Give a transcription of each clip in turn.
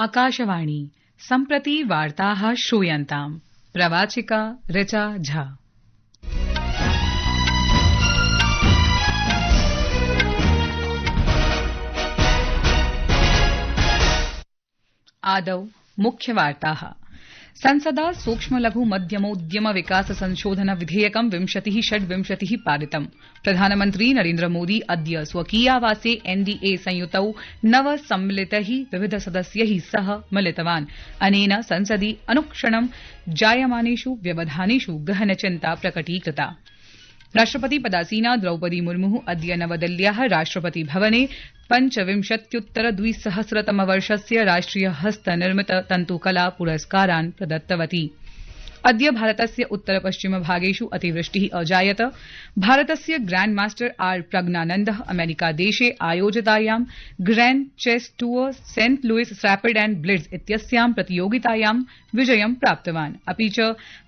आकाशवाणी सम्प्रति वार्ताः श्रूयन्ताम्। प्रवाचिका ऋचा झा। आदौ मुख्यवार्ताः। संसदा सूक्ष्म लघु मध्यमोद्यम विकास संशोधन विधेयकं 2026 पारितम्। प्रधानमन्त्री नरेन्द्र मोदी अद्य स्वकीयावासे एनडीए संयुतौ नव सम्मिलितैः विविध सदस्यैः सह मिलितवान्। अनेन संसदि अनुक्षणं जायमानेषु व्यवधानेषु गहनचिन्ता प्रकटीकृता। राष्ट्रपति पदासीना द्रौपदी मुर्मु अद्य नवदिल्ल्याः राष्ट्रपति भवने 25,द्विसहस्रतमवर्षस्य राष्ट्रिय हस्तनिर्मित तन्तुकला पुरस्कारान् प्रदत्तवती। अद्य भारतस्य उत्तर पश्चिम भागेषु अतिवृष्टिः अजायत। भारतस्य ग्रैंड मास्टर आर प्रज्ञानन्दः अमेरिकादेशे आयोजितायां grand chess tour saint Louis rapid and blitz इत्यस्यां प्रतियोगितायां विजयं प्राप्तवान्। अपि च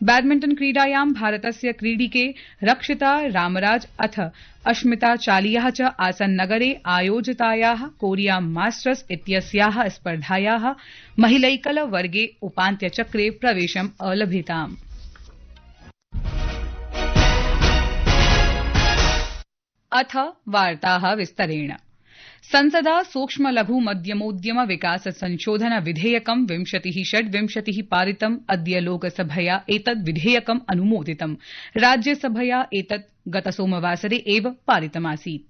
बैडमिंटन क्रीडायां भारतस्य क्रीडिके रक्षिता रामराज अथ अश्मिता चालियाः च आसन्नगरे आयोजितायाः कोरिया मास्टर्स इत्यस्याः स्पर्धायाः महिलैकल वर्गे उपान्त्यचक्रे प्रवेशम् अलभिताम्। अथ वार्ताः विस्तरेण। संसदा सूक्ष्म लघु मध्यमोद्यम विकास संशोधन विधेयकं 2026 पारितम्। अद्य लोकसभया एतद् विधेयकम् अनुमोदितम्। राज्यसभया एतत् गतसोमवासरे एव पारितमासीत्।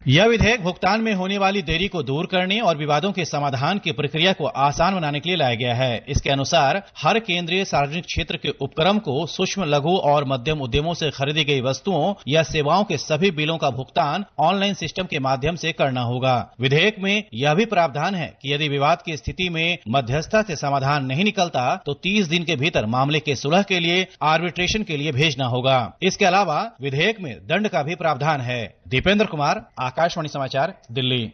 यह विधेयक भुगतान में होने वाली देरी को दूर करने और विवादों के समाधान की प्रक्रिया को आसान बनाने के लिए लाया गया है। इसके अनुसार हर केंद्रीय सार्वजनिक क्षेत्र के उपक्रम को सूक्ष्म लघु और मध्यम उद्यमों से खरीदी गई वस्तुओं या सेवाओं के सभी बिलों का भुगतान ऑनलाइन सिस्टम के माध्यम से करना होगा। विधेयक में यह भी प्रावधान है कि यदि विवाद की स्थिति में मध्यस्थता से समाधान नहीं निकलता तो 30 दिन के भीतर मामले के सुलह के लिए आर्बिट्रेशन के लिए भेजना होगा। इसके अलावा विधेयक में दंड का भी प्रावधान है। दीपेंद्र कुमार, आकाशवाणी समाचार, दिल्ली।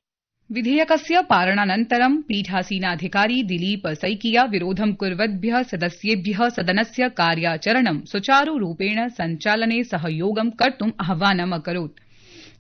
विधेयकस्य पालनानन्तरं पीठासीनाधिकारी दिलीप सैकिया विरोधं कुर्वद्भ्यः सदस्येभ्यः सदनस्य कार्याचरणं सुचारुरूपेण सञ्चालने सहयोगं कर्तुम् आह्वानम् अकरोत्।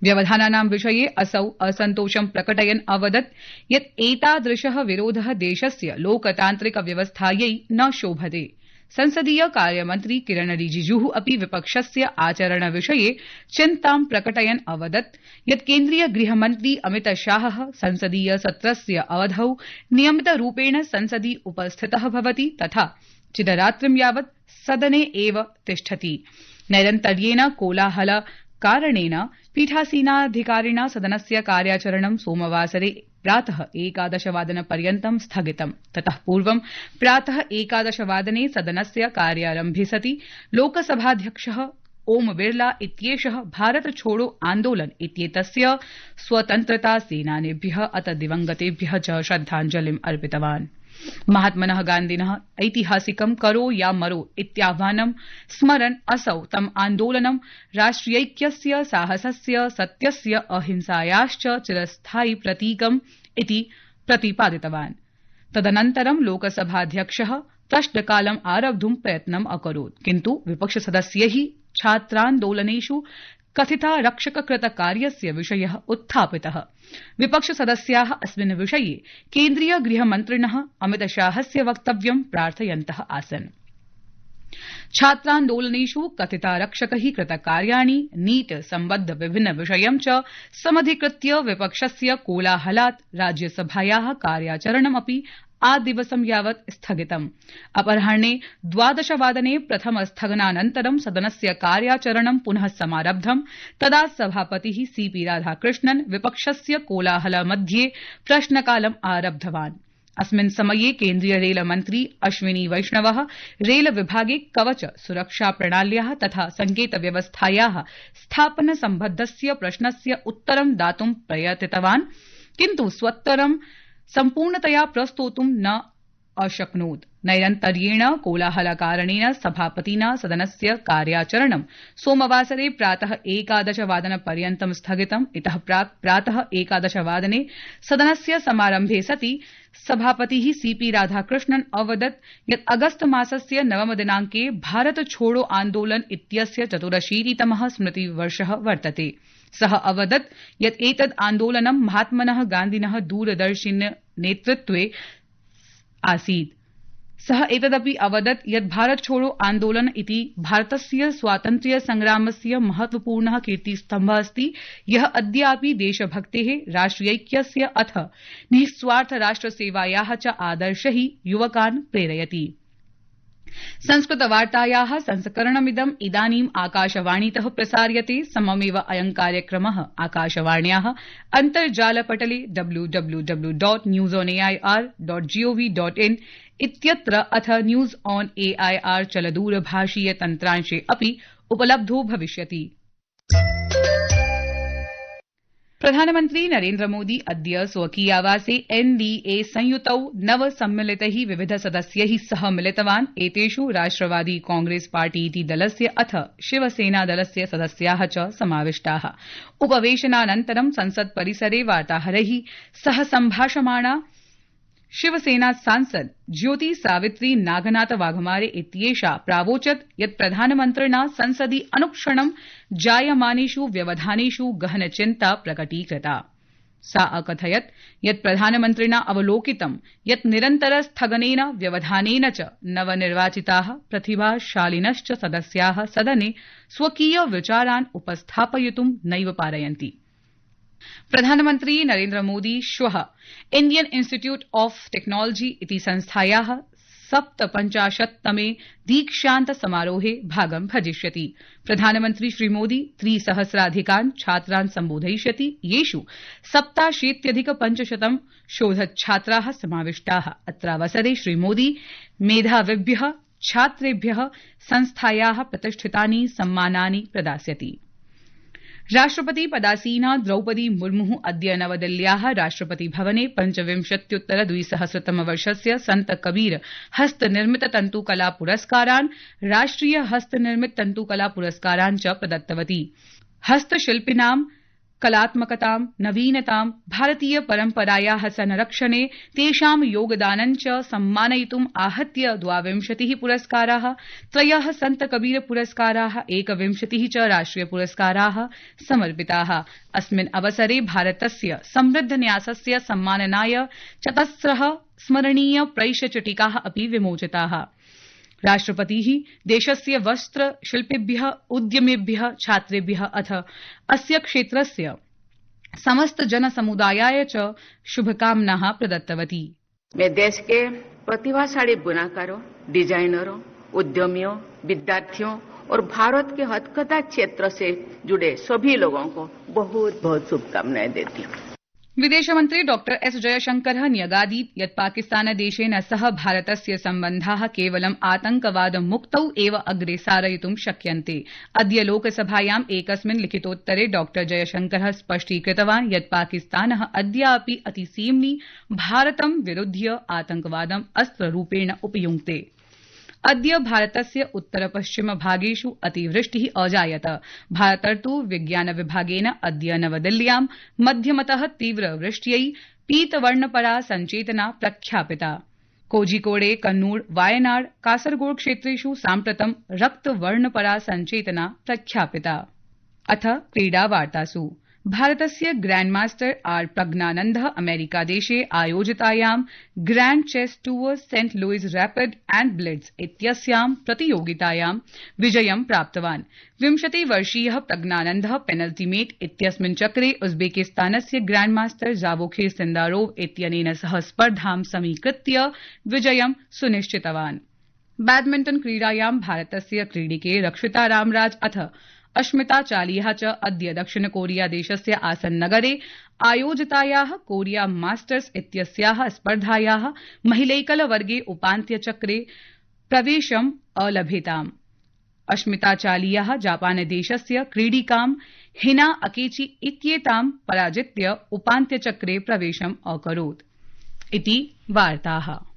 व्यवधानानां विषये असौ असन्तोषं प्रकटयन् अवदत् यत् एतादृशः विरोधः देशस्य लोकतान्त्रिक व्यवस्थायै न शोभते। संसदीय कार्यमन्त्री किरण रिजिजुः अपि विपक्षस्य आचरणविषये चिन्तां प्रकटयन् अवदत् यत् केन्द्रीय गृहमन्त्री अमित शाहः संसदीय सत्रस्य अवधौ नियमितरूपेण संसदि उपस्थितः भवति तथा चिदरात्रिं यावत् सदने एव तिष्ठति। नैरन्तर्येण कोलाहल कारणेन पीठासीनाधिकारिणा सदनस्य कार्याचरणं सोमवासरे प्रातः 11 वादनपर्यन्तं स्थगितम्। ततः पूर्वं प्रातः 11 वादने सदनस्य कार्यारम्भे सति लोकसभाध्यक्षः ओम बिरला इत्येषः भारत छोड़ो आन्दोलन इत्येतस्य स्वतन्त्रता सेनानिभ्यः अथ दिवंगतेभ्यः च श्रद्धाञ्जलिम् अर्पितवान्। महात्मनः गान्धिनः ऐतिहासिकं करो या मरो इत्याह्वानं स्मरन् असौ तम् आन्दोलनं राष्ट्रियैक्यस्य साहसस्य सत्यस्य अहिंसायाश्च चिरस्थायि प्रतीकम् इति प्रतिपादितवान्। तदनन्तरं लोकसभाध्यक्षः प्रश्नकालम् आरब्धुं प्रयत्नम् अकरोत् किन्तु विपक्षसदस्यैः छात्रान्दोलनेषु कथितारक्षककृतकार्यस्य विषयः उत्थापितः। विपक्षसदस्याः अस्मिन् विषये केन्द्रीय गृहमन्त्रिणः अमितशाहस्य वक्तव्यं प्रार्थयन्तः आसन्। छात्रान्दोलनेषु कथितारक्षकैः कृतकार्याणि नीट सम्बद्ध विभिन्न विषयं च समधिकृत्य विपक्षस्य कोलाहलात् राज्यसभायाः कार्याचरणमपि आदिवसं यावत् स्थगितम्। अपराह्ने 12 वादने प्रथम स्थगनानन्तरं सदनस्य कार्याचरणं पुनः समारब्धम्। तदा सभापतिः सीपी राधाकृष्णन् विपक्षस्य कोलाहल मध्ये प्रश्नकालम् आरब्धवान्। अस्मिन् समये केन्द्रीय रेलमन्त्री अश्विनी वैष्णवः रेल विभागे कवच सुरक्षा प्रणाल्याः तथा संकेत व्यवस्थायाः स्थापन सम्बद्धस्य प्रश्नस्य उत्तरं दातुं प्रयतितवान् किन्तु स्वोत्तरं सम्पूर्णतया प्रस्तोतुं न अशक्नोत्। नैरन्तर्येण कोलाहलकारणेन सभापतिना सदनस्य कार्याचरणं सोमवासरे प्रातः 11 वादनपर्यन्तं स्थगितम्। इतः प्राक् प्रातः 11 वादने सदनस्य समारम्भे सति सभापतिः सीपी राधाकृष्णन् अवदत् यत् अगस्त मासस्य 9 दिनाङ्के भारत छोड़ो आन्दोलन इत्यस्य 84तमः स्मृतिवर्षः वर्तते। सः अवदत् यत् एतद् आन्दोलनं महात्मनः गान्धिनः दूरदर्शिन नेतृत्वे आसीत्। सः एतदपि अवदत् यत् भारत छोड़ो आन्दोलन इति भारतस्य स्वातन्त्र्य संग्रामस्य महत्वपूर्णः कीर्तिस्तम्भः अस्ति, यः अद्यापि देशभक्तेः, राष्ट्रियैक्यस्य अथ निःस्वार्थ राष्ट्रसेवायाः च आदर्शैः युवकान् प्रेरयति। संस्कृतवार्तायाः संस्करणमिदम् इदानीम् आकाशवाणीतः प्रसार्यते। सममेव अयं कार्यक्रमः आकाशवाण्याः अन्तर्जालपटले www.newsonair.gov.in इत्यत्र अथ न्यूज ऑन AIR चलदूरभाषीय तन्त्रांशे अपि उपलब्धो भविष्यति। प्रधानमन्त्री नरेन्द्र मोदी अद्य स्वकीयावासे NDA संयुतौ नवसम्मिलितैः विविधसदस्यैः सह मिलितवान्। एतेषु राष्ट्रवादी कांग्रेस पार्टीति दलस्य अथ शिवसेनादलस्य सदस्याः च समाविष्टाः। उपवेशनानन्तरं संसत्परिसरे वार्ताहरैः सह सम्भाषमाणा शिवसेना सांसद ज्योति सावित्री नागनाथ वाघमारे इत्येषा प्रावोचत् यत् प्रधानमन्त्रिणा संसदि अनुक्षणं जायमानेषु व्यवधानेषु गहनचिन्ता प्रकटीकृता। सा अकथयत् यत् प्रधानमन्त्रिणा अवलोकितं यत् निरन्तरस्थगनेन व्यवधानेन च नवनिर्वाचिताः प्रतिभाशालिनश्च सदस्याः सदने स्वकीय विचारान् उपस्थापयितुं नैव पारयन्ति। प्रधानमन्त्री नरेन्द्र मोदी श्वः इण्डियन इंस्टीट्यूट ऑफ टेक्नोलॉजी इति संस्थायाः 57तमे दीक्षान्त समारोहे भागं भजिष्यति। प्रधानमन्त्री श्रीमोदी 3,000 छात्रान् सम्बोधयिष्यति, येषु 87,500 शोधच्छात्राः समाविष्टाः। अत्रावसरे श्रीमोदी मेधाविभ्यः छात्रेभ्यः संस्थायाः प्रतिष्ठितानि सम्मानानि प्रदास्यति। राष्ट्रपति पदासीना द्रौपदी मुर्मुः अद्य नवदिल्ल्याः राष्ट्रपति भवने 25-द्विसहस्रतमवर्षस्य सन्त कबीर हस्तनिर्मित तन्तुकला पुरस्कारान्, राष्ट्रिय हस्तनिर्मित तन्तुकला पुरस्कारान् च प्रदत्तवती। हस्तशिल्पिनां कलात्मकतां, नवीनतां, भारतीय परम्परायाः संरक्षणे तेषां योगदानं च सम्मानयितुम् आहत्य 22 पुरस्काराः, 3 सन्त कबीर पुरस्काराः, 21 च राष्ट्रिय पुरस्काराः समर्पिताः। अस्मिन् अवसरे भारतस्य समृद्ध न्यासस्य सम्माननाय 4 स्मरणीय प्रैषचिटिकाः अपि विमोचिताः। राष्ट्रपतिः देशस्य वस्त्र शिल्पिभ्यः, उद्यमिभ्यः, छात्रेभ्यः अथ अस्य क्षेत्रस्य समस्त जनसमुदायाय च शुभकामनाः प्रदत्तवती। मैं देश के प्रतिभाशाली बुनाकारों, डिजाइनरों, उद्यमियों, विद्यार्थियों और भारत के हथकथा क्षेत्र से जुड़े सभी लोगों को बहुत बहुत शुभकामनाएं देती हूँ। विदेशमन्त्री डॉ एस जयशंकरः न्यगादीत् यत् पाकिस्तानदेशेन सह भारतस्य सम्बन्धाः केवलम् आतंकवादमुक्तौ एव अग्रे सारयितुं शक्यन्ते। अद्य लोकसभायाम् एकस्मिन् लिखितोत्तरे डॉ जयशंकरः स्पष्टीकृतवान् यत् पाकिस्तानः अद्यापि अतिसीम्नि भारतं विरुध्य आतंकवादम् अस्त्ररूपेण उपयुङ्क्ते। अद्य भारतस्य उत्तर-पश्चिम भागेषु अतिवृष्टिः अजायत। भारतर्तु विज्ञान विभागेन अद्य नवदिल्ल्यां मध्यमतः तीव्रवृष्ट्यै पीतवर्णपरा सञ्चेतना प्रख्यापिता। कोझिकोडे, कन्नूर, वायनाड, कासरगोड क्षेत्रेषु साम्प्रतं रक्तवर्णपरा सञ्चेतना प्रख्यापिता। अथ क्रीडावार्तासु भारतस्य ग्रैंडमास्टर आर प्रज्ञानन्दः अमेरिकादेशे आयोजितायां grand chess tour saint Louis rapid and blitz इत्यस्यां प्रतियोगितायां विजयं प्राप्तवान्। 20-वर्षीयः प्रज्ञानन्दः पेनल्टीमेट इत्यस्मिन् चक्रे उज्बेकिस्तानस्य ग्रैंडमास्टर जावोखिर सिन्दारोव इत्यनेन सह स्पर्धां समीकृत्य विजयं सुनिश्चितवान्। बैडमिंटन क्रीडायां भारतस्य क्रीडिके रक्षिता रामराज अथ अश्मिता चालिया च अद्य दक्षिण कोरिया देशस्य आसन्नगरे आयोजितायाः कोरिया मास्टर्स इत्यस्याः स्पर्धायाः महिलैकलवर्गे उपान्त्यचक्रे प्रवेशम् अलभेताम्। अश्मिता चालिया जापानदेशस्य क्रीडिकां हिना अकेची इत्येतां पराजित्य उपान्त्यचक्रे प्रवेशम् अकरोत्। इति वार्ताः।